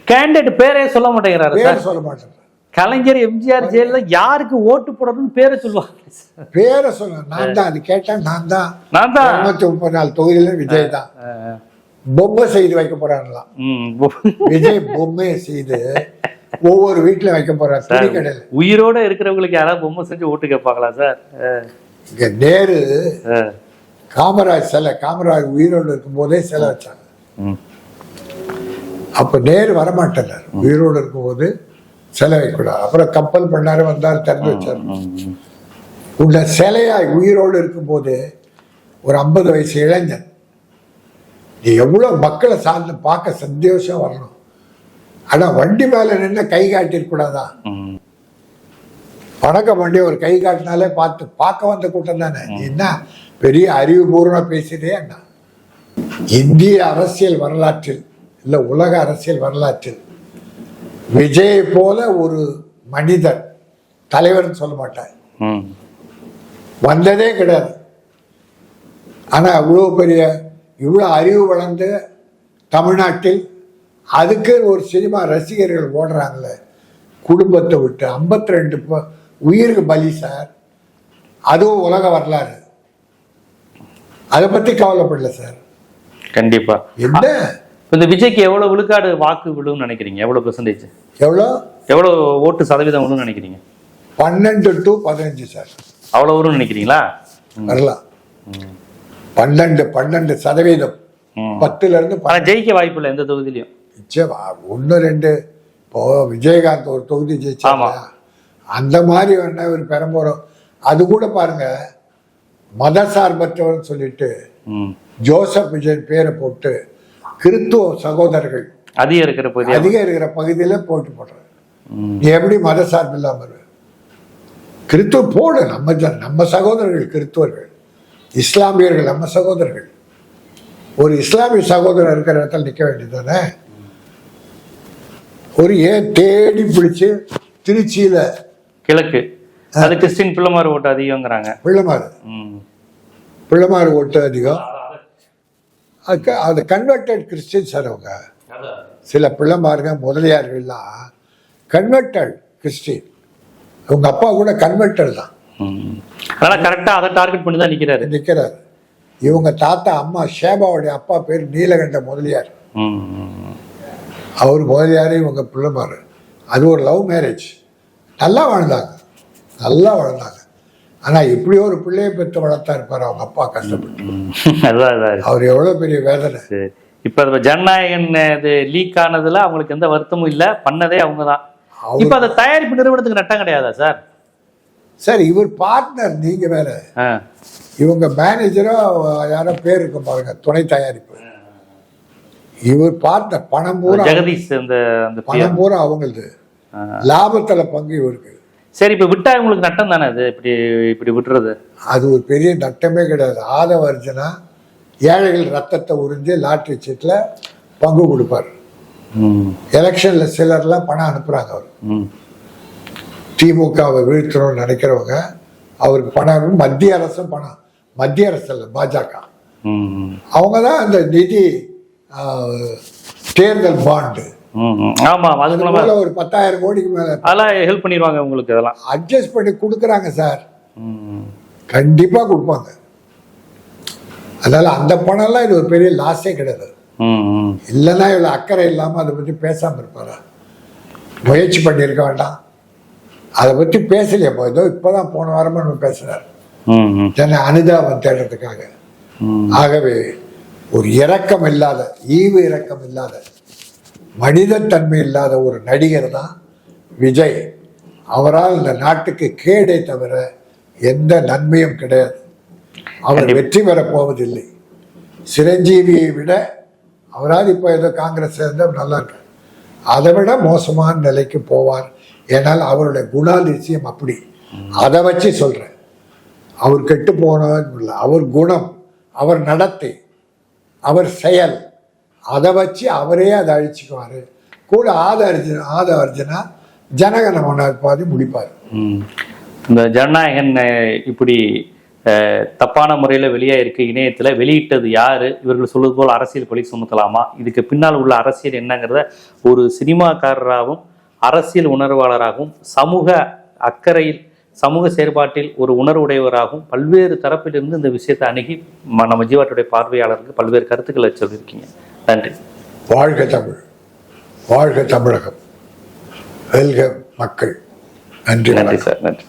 கேண்டிடேட் பேரே சொல்ல மாட்டேங்கிறாரு, பேர் சொல்ல மாட்டேன். கலைஞர், எம்ஜிஆர், ஜெயலலிதா யாருக்கு ஓட்டு போடணும்னு பேரை சொல்லுவாங்க. பேரை சொல்ல நான் தான், அது கேட்டேன் நான் தான். 234 தொகுதியில விஜய் தான். பொம்மை செய்து வைக்க போறாங்களாம். விஜய் பொம்மையை செய்து ஒவ்வொரு வீட்டுல வைக்க போறாரு துணி கடையில. உயிரோட இருக்கிறவங்களுக்கு யாராவது பொம்மை செஞ்சு ஓட்டு கேட்பாங்களா சார்? இங்க நேரு காமராஜ் சிலை, காமராஜ் உயிரோடு இருக்கும் போதே சிலை வச்சாங்க. அப்ப நேரு வரமாட்டார், உயிரோடு இருக்கும் போது சிலை வைக்கூடாது. அப்புறம் கப்பல் பண்ணாரு, வந்தாரு, திறந்து வச்சாரு. உன்னை சிலையாய் உயிரோடு இருக்கும் போது ஒரு 50 வயசு இளைஞன், நீ எவ்வளவு மக்களை சார்ந்து பார்க்க சந்தோஷம் வரணும். ஆனா வண்டி மேல நின்று கை காட்டிருக்கூடாதா? பணக்க வண்டி ஒரு கை காட்டினாலே பார்க்க வந்த கூட்டம் தானே. நீ என்ன பெரிய அறிவுபூர்வமா பேசிட்டே என்ன? இந்திய அரசியல் வரலாற்றில் இல்ல உலக அரசியல் வரலாற்றில் விஜய் போல ஒரு மனிதர், தலைவர்னு சொல்ல மாட்டார், வந்ததே கிடையாது. ஆனா இவ்வளவு அறிவு வளர்ந்த தமிழ்நாட்டில் அதுக்கு ஒரு சினிமா ரசிகர்கள் ஓடுறாங்களே, குடும்பத்தை விட்டு 52 உயிருக்கு பலி சார். அதுவும் உலக வரலாறு. அதை பத்தி கவலைப்படல சார். கண்டிப்பா. என்ன இந்த விஜய்க்கு எவ்வளவு விழுக்காடு வாக்கு விழுன்னு நினைக்கிறீங்க? எவ்வளவு பெர்சன்டேஜ், எவ்வளவு ஓட்டு சதவீதம் விழுன்னு நினைக்கிறீங்க? 12 to 15 சார். அவ்வளவு வரும்னு நினைக்கிறீங்களா? வரலாம். 12% 10ல இருந்து. ஜெயிக்க வாய்ப்பு இல்லை எந்த தொகுதியிலையும். 1-2 இப்போ விஜயகாந்த் ஒரு தொகுதி ஜெயிச்சாங்க, அந்த மாதிரி வேணா இவர் பெரம்போறோம். அது கூட பாருங்க, மத சார்பற்றவர் சொல்லிட்டு ஜோசப் விஜய் பேரை போட்டு கிறித்துவ சகோதரர்கள் அதிகம் இருக்கிற பகுதியில போட்டு போடுறாரு. நீ எப்படி மத சார்பு இல்லாம கிறித்துவ போடு? நம்ம சகோதரர்கள் கிறித்துவர்கள், இஸ்லாமியர்கள் நம்ம சகோதரர்கள். ஒரு இஸ்லாமிய சகோதரர் இருக்கிற இடத்துல நிற்க வேண்டியதானே. ஒரு தேடி பிடிச்சு திருச்சியில கிழக்கு அது கிறிஸ்டின் பிள்ளைமாறு ஓட்டு அதிகங்கிறாங்க. பிள்ளைமாறு ஓட்டு அதிகம். அது கன்வெர்டட் கிறிஸ்டின்ஸ் அவங்க. சில பிள்ளைமாருங்க முதலியார்கள்லாம் கன்வெர்டட் கிறிஸ்டின். உங்க அப்பா கூட கன்வெர்டட் தான். கரெக்டா அதை டார்கெட் பண்ணி தான் நிக்கிறாரு. இவங்க தாத்தா அம்மா ஷேபாவுடைய அப்பா பேர் நீலகண்ட முதலியார். அவர் முதலியாரு, இவங்க பிள்ளைமாரு. அது ஒரு லவ் மேரேஜ். நல்லா வாழ்ந்தாங்க. ஆனா இப்படி ஒரு பிள்ளையை பெற்று வளர்த்தா இருப்பாரு அவங்க அப்பா, கஷ்டப்பட்டு. அவர் எவ்வளவு பெரிய வேதனை. இப்ப ஜனநாயகன் இது லீக் ஆனதுல அவங்களுக்கு எந்த வருத்தமும் இல்ல, பண்ணதே அவங்கதான். இப்ப அந்த தயாரிப்பு நிறுவனத்துக்கு நட்டம் கிடையாதா சார்? சார் இவர் பார்ட்னர், நீங்க வேற. இவங்க மேனேஜரோ யாரோ பேர் இருக்கும் பாருங்க, துணை தயாரிப்பு. இவர் பார்ட்னர். பணம் பூரா ஜெகதீஷ், பணம் பூரா அவங்களது. லாபத்துல பங்கு இவருக்கு. சரி, இப்ப விட்டா உங்களுக்கு நட்டம் தானே அது? இப்படி விட்டுறது அது ஒரு பெரிய நட்டமே கிடையாது. ஆதவ அர்ஜுனா ஏழைகள் ரத்தத்தை உறிஞ்சு லாட்டரி சீட்ல பங்கு கொடுப்பார். எலெக்ஷன்ல சிலர்லாம் பணம் அனுப்புறாங்க. அவர் திமுகவை வீழ்த்தணும்னு நினைக்கிறவங்க அவருக்கு பணம். மத்திய அரசும் பணம், மத்திய அரசு இல்ல, பாஜக. அவங்கதான் அந்த நிதி தேர்தல் பாண்டு. ஒரு 10,000 கோடிக்கு மேல அதெல்லாம் ஹெல்ப் பண்ணிடுவாங்க உங்களுக்கு. அதெல்லாம் அட்ஜஸ்ட் பண்ணி கொடுக்குறாங்க சார். கண்டிப்பா கொடுப்பாங்க. அதனால அந்த பணம் எல்லாம் இது ஒரு பெரிய லாஸே கிடையாது. இல்லைன்னா இவ்வளவு அக்கறை இல்லாம அதை பத்தி பேசாம இருப்பாரா? முயற்சி பண்ணியிருக்க வேண்டாம். அதை பத்தி பேசலையே. ஏதோ இப்பதான் போன வாரமா நம்ம பேசுறாரு அனுதாபம் தேடுறதுக்காக. ஆகவே ஒரு இரக்கம் இல்லாத, ஈவு இரக்கம் இல்லாத, மனிதத்தன்மை இல்லாத ஒரு நடிகர் தான் விஜய். அவரால் இந்த நாட்டுக்கு கேடே தவிர எந்த நன்மையும் கிடையாது. அவர் வெற்றி பெறப் போவதில்லை. சிரஞ்சீவியை விட அவரால் இப்போ ஏதோ காங்கிரஸ் இருந்தால் நல்லா இருக்கு, அதை விட மோசமான நிலைக்கு போவார். ஏன்னால் அவருடைய குணாதிசயம் அப்படி. அதை வச்சு சொல்றேன். அவர் கெட்டு போனவன் இல்லை, அவர் குணம், அவர் நடத்தை, அவர் செயல், அதை வச்சு அவரே அதை அழிச்சுக்குவாரு. கூட ஆத அர்ஜுனா ஜனகணமன பாதி முடிப்பார். இந்த ஜனநாயகன் இப்படி தப்பான முறையில் வெளியாயிருக்கு, இணையத்தில் வெளியிட்டது யாரு? இவர்கள் சொல்வது போல் அரசியல் பழி சுமத்தலாமா? இதுக்கு பின்னால் உள்ள அரசியல் என்னங்கிறத ஒரு சினிமாக்காரராகவும் அரசியல் உணர்வாளராகவும் சமூக அக்கறையில் சமூக செயற்பாட்டில் ஒரு உணர்வுடையவராகவும் பல்வேறு தரப்பிலிருந்து இந்த விஷயத்தை அணுகி நம்ம ஜீவாட்டுடைய பார்வையாளருக்கு பல்வேறு கருத்துக்களை சொல்லியிருக்கீங்க. நன்றி. வாழ்க தமிழ், வாழ்க தமிழகம், வெல்க மக்கள். நன்றி. நன்றி சார், நன்றி.